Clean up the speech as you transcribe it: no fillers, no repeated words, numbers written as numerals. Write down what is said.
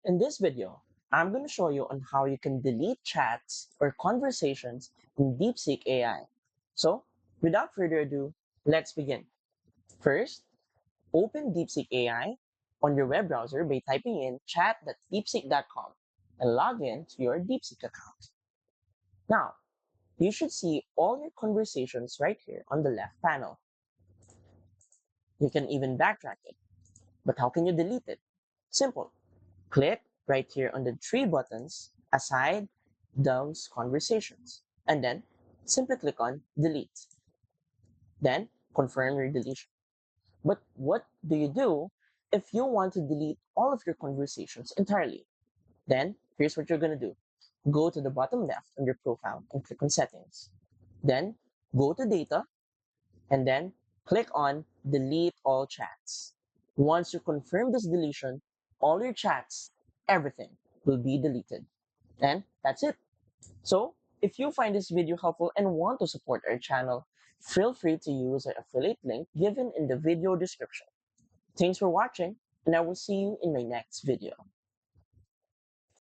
In this video, I'm going to show you on how you can delete chats or conversations in DeepSeek AI. So, without further ado, let's begin. First, open DeepSeek AI on your web browser by typing in chat.deepseek.com and log in to your DeepSeek account. Now, you should see all your conversations right here on the left panel. You can even backtrack it, but how can you delete it? Simple. Click right here on the three buttons aside those conversations, and then simply click on delete. Then confirm your deletion. But what do you do if you want to delete all of your conversations entirely? Then here's what you're going to do. Go to the bottom left on your profile and click on settings. Then go to data and then click on delete all chats. Once you confirm this deletion, all your chats, everything will be deleted. And that's it. So if you find this video helpful and want to support our channel, feel free to use the affiliate link given in the video description. Thanks for watching, and I will see you in my next video.